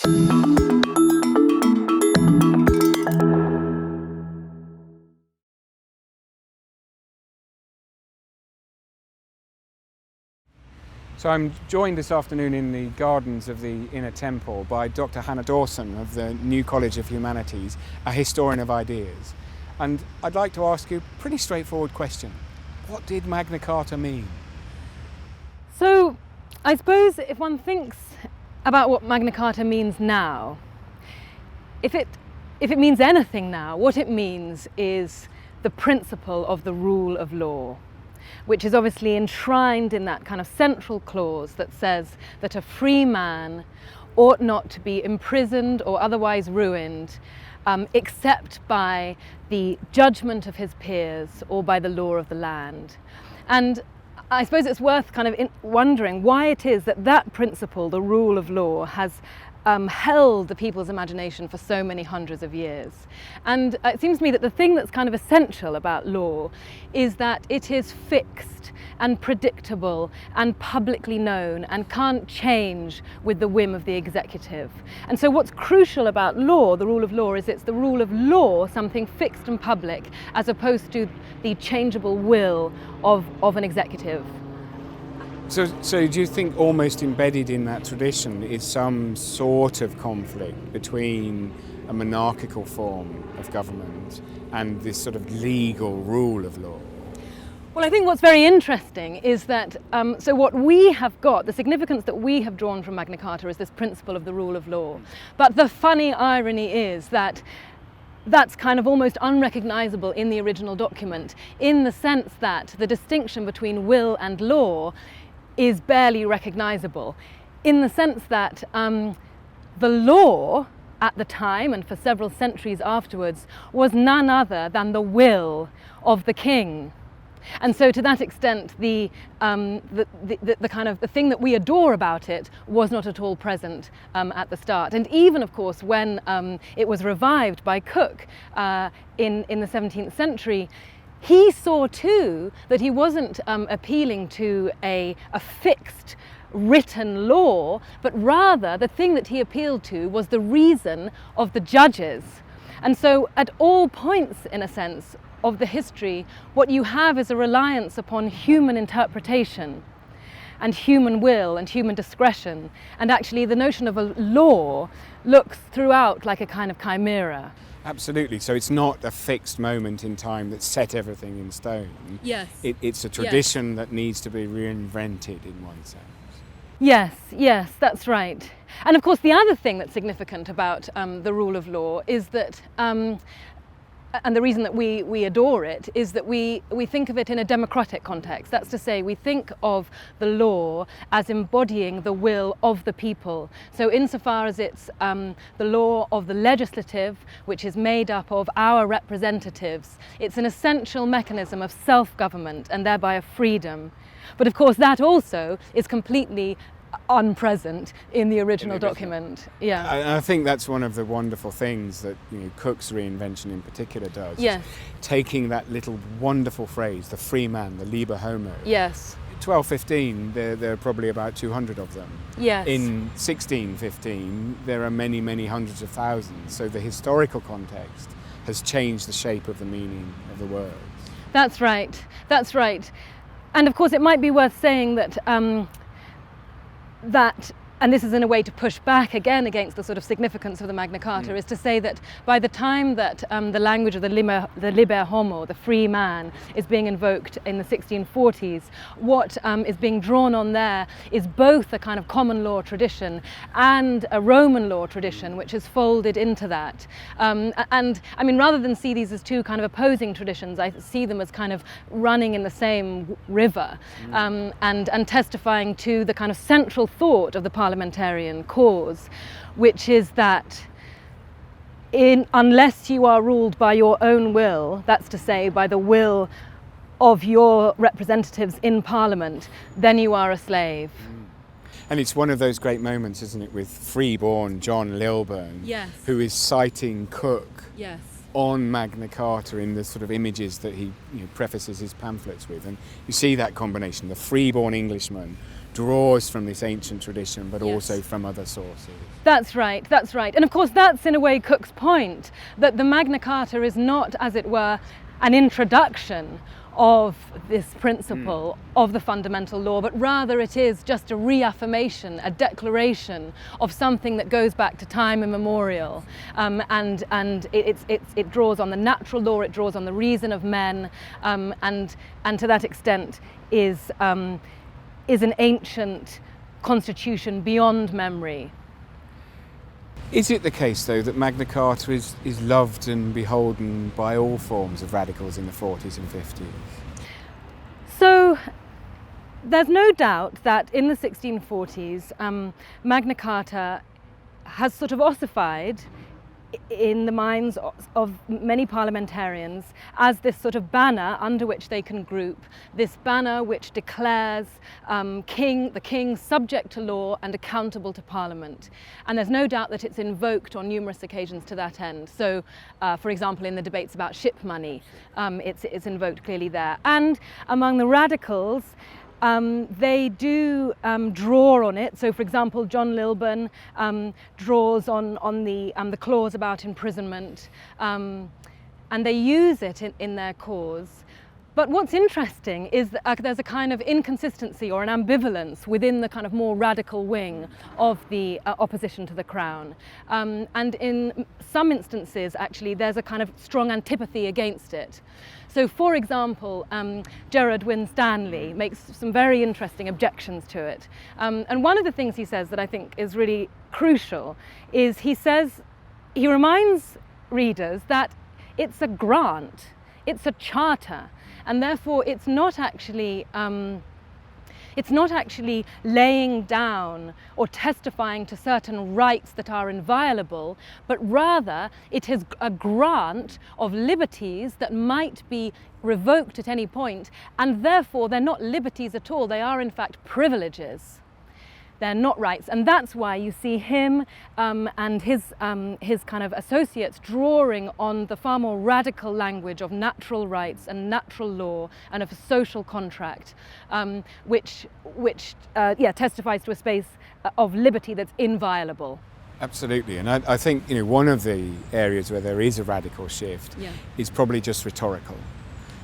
So I'm joined this afternoon in the gardens of the Inner Temple by Dr. Hannah Dawson of the New College of Humanities, a historian of ideas. And I'd like to ask you a pretty straightforward question. What did Magna Carta mean? So I suppose if one thinks about what Magna Carta means now, if it means anything now, what it means is the principle of the rule of law, which is obviously enshrined in that kind of central clause that says that a free man ought not to be imprisoned or otherwise ruined except by the judgment of his peers or by the law of the land. And I suppose it's worth kind of wondering why it is that that principle, the rule of law, has held the people's imagination for so many hundreds of years. And it seems to me that the thing that's kind of essential about law is that it is fixed and predictable and publicly known and can't change with the whim of the executive. And so what's crucial about law, the rule of law, is it's the rule of law, something fixed and public, as opposed to the changeable will of an executive. So do you think almost embedded in that tradition is some sort of conflict between a monarchical form of government and this sort of legal rule of law? Well, I think what's very interesting is that, so what we have got, the significance that we have drawn from Magna Carta is this principle of the rule of law. But the funny irony is that that's kind of almost unrecognisable in the original document, in the sense that the distinction between will and law is barely recognisable, in the sense that the law at the time and for several centuries afterwards was none other than the will of the king. And so to that extent the kind of the thing that we adore about it was not at all present at the start. And even of course when it was revived by Coke in the 17th century, he saw too that he wasn't appealing to a fixed written law, but rather the thing that he appealed to was the reason of the judges. And so at all points, in a sense, of the history, what you have is a reliance upon human interpretation and human will and human discretion. And actually the notion of a law looks throughout like a kind of chimera. Absolutely. So it's not a fixed moment in time that set everything in stone. Yes. It's a tradition that needs to be reinvented in one sense. Yes, that's right. And of course the other thing that's significant about the rule of law is that and the reason that we adore it is that we think of it in a democratic context. That's to say, we think of the law as embodying the will of the people. So insofar as it's the law of the legislative, which is made up of our representatives, it's an essential mechanism of self-government and thereby of freedom. But of course that also is completely unpresent in the original document. Yeah. I think that's one of the wonderful things that Cook's reinvention in particular does. Yes. Taking that little wonderful phrase, the free man, the liber homo. Yes. 1215, there are probably about 200 of them. Yes. In 1615, there are many, many hundreds of thousands. So the historical context has changed the shape of the meaning of the words. That's right. That's right. And of course, it might be worth saying that and this is in a way to push back again against the sort of significance of the Magna Carta, is to say that by the time that the language of the liber homo, the free man, is being invoked in the 1640s, what is being drawn on there is both a kind of common law tradition and a Roman law tradition, which is folded into that. And I mean, rather than see these as two kind of opposing traditions, I see them as kind of running in the same river, and testifying to the kind of central thought of the parliamentarian cause, which is that unless you are ruled by your own will, that's to say by the will of your representatives in Parliament, then you are a slave. And it's one of those great moments, isn't it, with Freeborn John Lilburne, Yes. who is citing Cook Yes. on Magna Carta in the sort of images that he prefaces his pamphlets with. And you see that combination, the freeborn Englishman draws from this ancient tradition, but Yes. also from other sources. That's right, that's right. And of course that's in a way Cook's point, that the Magna Carta is not, as it were, an introduction of this principle of the fundamental law, but rather it is just a reaffirmation, a declaration of something that goes back to time immemorial, and it draws on the natural law, it draws on the reason of men, and to that extent is an ancient constitution beyond memory. Is it the case, though, that Magna Carta is loved and beholden by all forms of radicals in the 40s and 50s? So there's no doubt that in the 1640s, Magna Carta has sort of ossified in the minds of many parliamentarians as this sort of banner under which they can group, this banner which declares the king subject to law and accountable to Parliament. And there's no doubt that it's invoked on numerous occasions to that end. So, for example, in the debates about ship money, it's invoked clearly there. And among the radicals, they do draw on it. So, for example, John Lilburn draws on the clause about imprisonment, and they use it in their cause. But what's interesting is that there's a kind of inconsistency or an ambivalence within the kind of more radical wing of the opposition to the Crown. And in some instances, actually, there's a kind of strong antipathy against it. So, for example, Gerard Winstanley makes some very interesting objections to it. And one of the things he says that I think is really crucial is he reminds readers that it's a grant, it's a charter, and therefore it's not actually laying down or testifying to certain rights that are inviolable, but rather it is a grant of liberties that might be revoked at any point, and therefore they're not liberties at all, they are in fact privileges. They're not rights, and that's why you see him and his kind of associates drawing on the far more radical language of natural rights and natural law and of a social contract, which testifies to a space of liberty that's inviolable. Absolutely, and I think one of the areas where there is a radical shift is probably just rhetorical.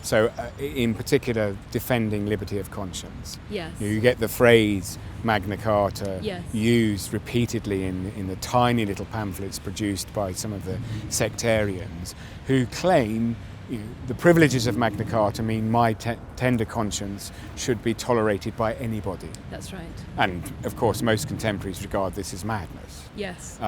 So, in particular, defending liberty of conscience. Yes. You get the phrase Magna Carta Yes. used repeatedly in the tiny little pamphlets produced by some of the sectarians who claim the privileges of Magna Carta mean my tender conscience should be tolerated by anybody. That's right. And, of course, most contemporaries regard this as madness. Yes.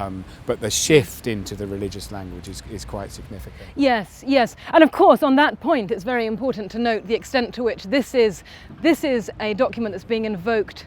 But the shift into the religious language is quite significant. Yes, yes. And of course, on that point, it's very important to note the extent to which this is a document that's being invoked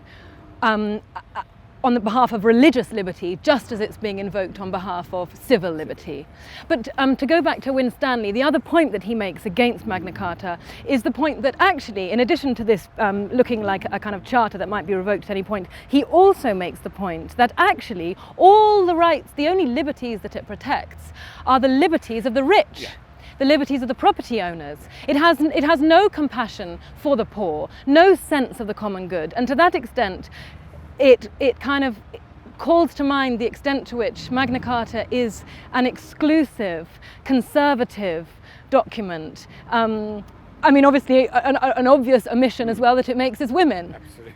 on the behalf of religious liberty, just as it's being invoked on behalf of civil liberty. But to go back to Winstanley, the other point that he makes against Magna Carta is the point that actually, in addition to this looking like a kind of charter that might be revoked at any point, he also makes the point that actually all the rights, the only liberties that it protects are the liberties of the rich. Yeah. The liberties of the property owners. It has no compassion for the poor, no sense of the common good, and to that extent it kind of calls to mind the extent to which Magna Carta is an exclusive, conservative document. I mean, obviously, an obvious omission as well that it makes is women. Absolutely.